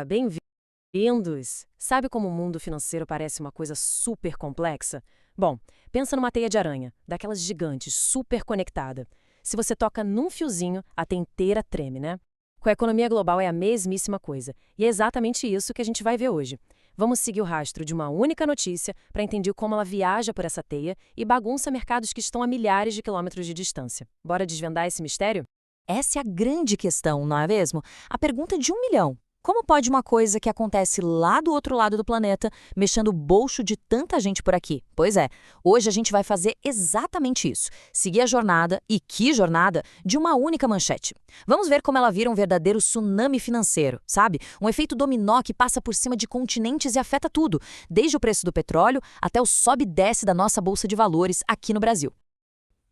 Bem-vindos! Sabe como o mundo financeiro parece uma coisa super complexa? Bom, pensa numa teia de aranha, daquelas gigantes, super conectada. Se você toca num fiozinho, a teia inteira treme, né? Com a economia global é a mesmíssima coisa, e é exatamente isso que a gente vai ver hoje. Vamos seguir o rastro de uma única notícia para entender como ela viaja por essa teia e bagunça mercados que estão a milhares de quilômetros de distância. Bora desvendar esse mistério? Essa é a grande questão, não é mesmo? A pergunta de 1 milhão. Como pode uma coisa que acontece lá do outro lado do planeta, mexendo o bolso de tanta gente por aqui? Pois é, hoje a gente vai fazer exatamente isso. Seguir a jornada, e que jornada, de uma única manchete. Vamos ver como ela vira um verdadeiro tsunami financeiro, sabe? Um efeito dominó que passa por cima de continentes e afeta tudo, desde o preço do petróleo até o sobe e desce da nossa bolsa de valores aqui no Brasil.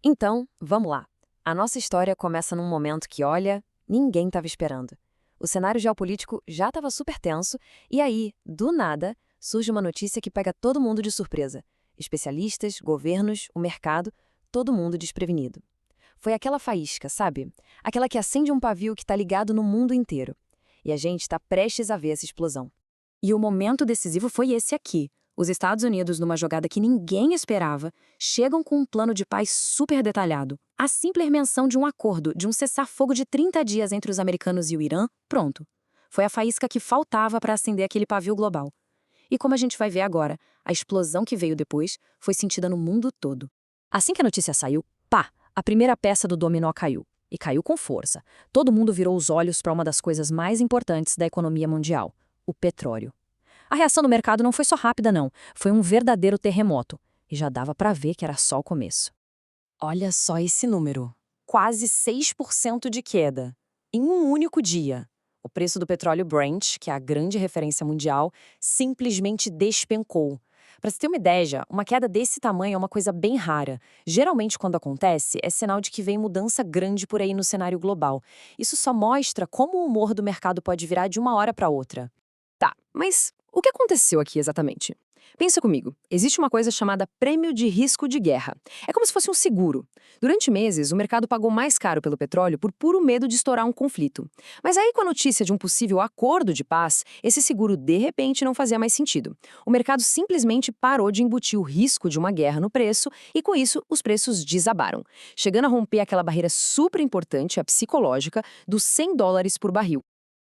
Então, vamos lá. A nossa história começa num momento que, olha, ninguém estava esperando. O cenário geopolítico já estava super tenso, e aí, do nada, surge uma notícia que pega todo mundo de surpresa. Especialistas, governos, o mercado, todo mundo desprevenido. Foi aquela faísca, sabe? Aquela que acende um pavio que está ligado no mundo inteiro. E a gente está prestes a ver essa explosão. E o momento decisivo foi esse aqui. Os Estados Unidos, numa jogada que ninguém esperava, chegam com um plano de paz super detalhado. A simples menção de um acordo, de um cessar-fogo de 30 dias entre os americanos e o Irã, pronto. Foi a faísca que faltava para acender aquele pavio global. E como a gente vai ver agora, a explosão que veio depois foi sentida no mundo todo. Assim que a notícia saiu, pá, a primeira peça do dominó caiu. E caiu com força. Todo mundo virou os olhos para uma das coisas mais importantes da economia mundial, o petróleo. A reação do mercado não foi só rápida, não. Foi um verdadeiro terremoto. E já dava para ver que era só o começo. Olha só esse número. Quase 6% de queda. Em um único dia. O preço do petróleo Brent, que é a grande referência mundial, simplesmente despencou. Para você ter uma ideia, uma queda desse tamanho é uma coisa bem rara. Geralmente, quando acontece, é sinal de que vem mudança grande por aí no cenário global. Isso só mostra como o humor do mercado pode virar de uma hora para outra. Tá, mas o que aconteceu aqui exatamente? Pensa comigo, existe uma coisa chamada prêmio de risco de guerra. É como se fosse um seguro. Durante meses, o mercado pagou mais caro pelo petróleo por puro medo de estourar um conflito. Mas aí, com a notícia de um possível acordo de paz, esse seguro de repente não fazia mais sentido. O mercado simplesmente parou de embutir o risco de uma guerra no preço e, com isso, os preços desabaram, chegando a romper aquela barreira super importante, a psicológica, dos US$ 100 por barril.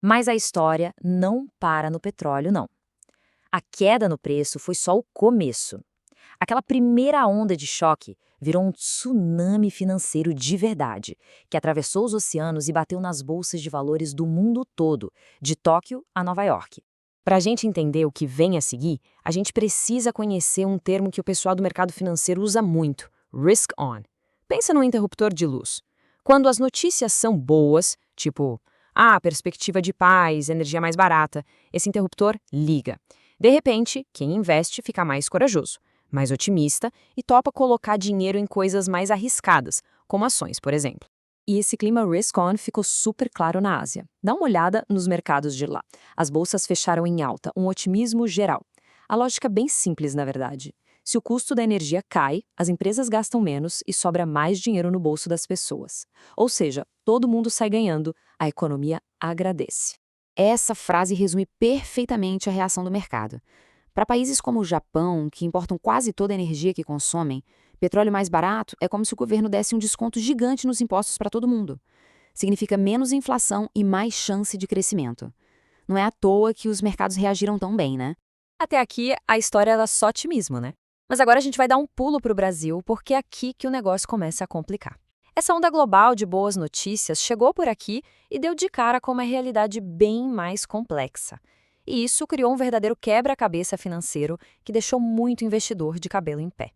Mas a história não para no petróleo, não. A queda no preço foi só o começo. Aquela primeira onda de choque virou um tsunami financeiro de verdade, que atravessou os oceanos e bateu nas bolsas de valores do mundo todo, de Tóquio a Nova York. Para a gente entender o que vem a seguir, a gente precisa conhecer um termo que o pessoal do mercado financeiro usa muito, risk on. Pensa num interruptor de luz. Quando as notícias são boas, tipo, perspectiva de paz, energia mais barata, esse interruptor liga. De repente, quem investe fica mais corajoso, mais otimista e topa colocar dinheiro em coisas mais arriscadas, como ações, por exemplo. E esse clima risk-on ficou super claro na Ásia. Dá uma olhada nos mercados de lá. As bolsas fecharam em alta, um otimismo geral. A lógica é bem simples, na verdade. Se o custo da energia cai, as empresas gastam menos e sobra mais dinheiro no bolso das pessoas. Ou seja, todo mundo sai ganhando, a economia agradece. Essa frase resume perfeitamente a reação do mercado. Para países como o Japão, que importam quase toda a energia que consomem, petróleo mais barato é como se o governo desse um desconto gigante nos impostos para todo mundo. Significa menos inflação e mais chance de crescimento. Não é à toa que os mercados reagiram tão bem, né? Até aqui, a história era só otimismo, né? Mas agora a gente vai dar um pulo para o Brasil, porque é aqui que o negócio começa a complicar. Essa onda global de boas notícias chegou por aqui e deu de cara com uma realidade bem mais complexa. E isso criou um verdadeiro quebra-cabeça financeiro que deixou muito investidor de cabelo em pé.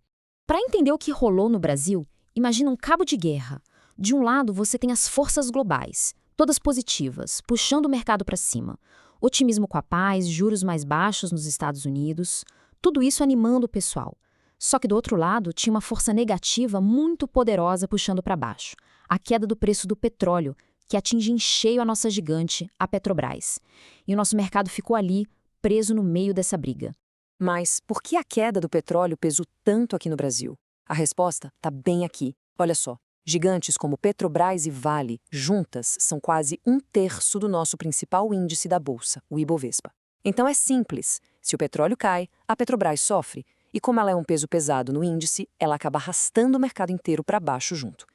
Para entender o que rolou no Brasil, imagina um cabo de guerra. De um lado, você tem as forças globais, todas positivas, puxando o mercado para cima. Otimismo com a paz, juros mais baixos nos Estados Unidos, tudo isso animando o pessoal. Só que do outro lado, tinha uma força negativa muito poderosa puxando para baixo. A queda do preço do petróleo, que atinge em cheio a nossa gigante, a Petrobras. E o nosso mercado ficou ali, preso no meio dessa briga. Mas por que a queda do petróleo pesou tanto aqui no Brasil? A resposta está bem aqui. Olha só. Gigantes como Petrobras e Vale, juntas, são quase 1/3 do nosso principal índice da bolsa, o Ibovespa. Então é simples. Se o petróleo cai, a Petrobras sofre. E como ela é um peso pesado no índice, ela acaba arrastando o mercado inteiro para baixo junto.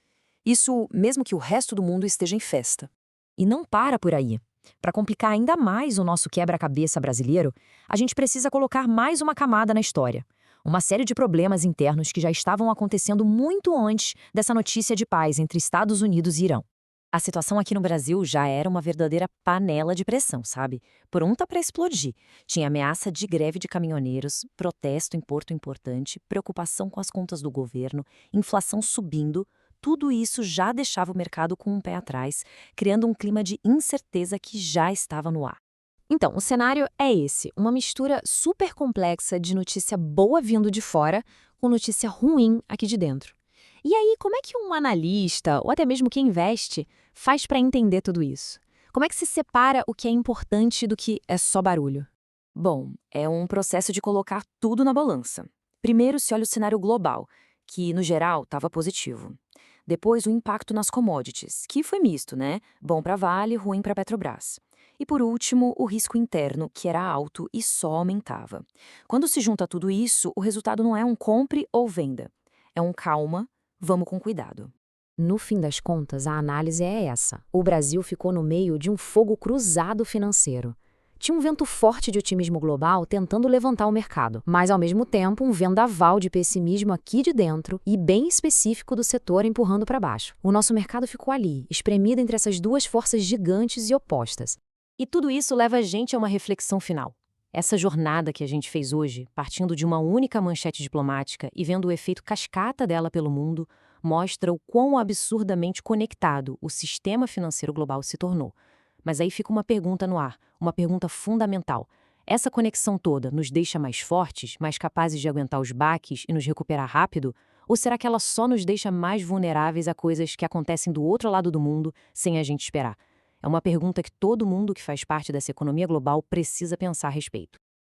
Isso mesmo que o resto do mundo esteja em festa. E não para por aí. Para complicar ainda mais o nosso quebra-cabeça brasileiro, a gente precisa colocar mais uma camada na história. Uma série de problemas internos que já estavam acontecendo muito antes dessa notícia de paz entre Estados Unidos e Irão. A situação aqui no Brasil já era uma verdadeira panela de pressão, sabe? Pronta para explodir. Tinha ameaça de greve de caminhoneiros, protesto em Porto Importante, preocupação com as contas do governo, inflação subindo. Tudo isso já deixava o mercado com um pé atrás, criando um clima de incerteza que já estava no ar. Então, o cenário é esse, uma mistura super complexa de notícia boa vindo de fora com notícia ruim aqui de dentro. E aí, como é que um analista, ou até mesmo quem investe, faz para entender tudo isso? Como é que se separa o que é importante do que é só barulho? Bom, é um processo de colocar tudo na balança. Primeiro se olha o cenário global, que no geral estava positivo. Depois o impacto nas commodities, que foi misto, né? Bom para Vale, ruim para Petrobras. E por último, o risco interno, que era alto e só aumentava. Quando se junta tudo isso, o resultado não é um compre ou venda. É um calma, vamos com cuidado. No fim das contas, a análise é essa. O Brasil ficou no meio de um fogo cruzado financeiro. Tinha um vento forte de otimismo global tentando levantar o mercado, mas ao mesmo tempo um vendaval de pessimismo aqui de dentro e bem específico do setor empurrando para baixo. O nosso mercado ficou ali, espremido entre essas duas forças gigantes e opostas. E tudo isso leva a gente a uma reflexão final. Essa jornada que a gente fez hoje, partindo de uma única manchete diplomática e vendo o efeito cascata dela pelo mundo, mostra o quão absurdamente conectado o sistema financeiro global se tornou. Mas aí fica uma pergunta no ar, uma pergunta fundamental. Essa conexão toda nos deixa mais fortes, mais capazes de aguentar os baques e nos recuperar rápido? Ou será que ela só nos deixa mais vulneráveis a coisas que acontecem do outro lado do mundo sem a gente esperar? É uma pergunta que todo mundo que faz parte dessa economia global precisa pensar a respeito.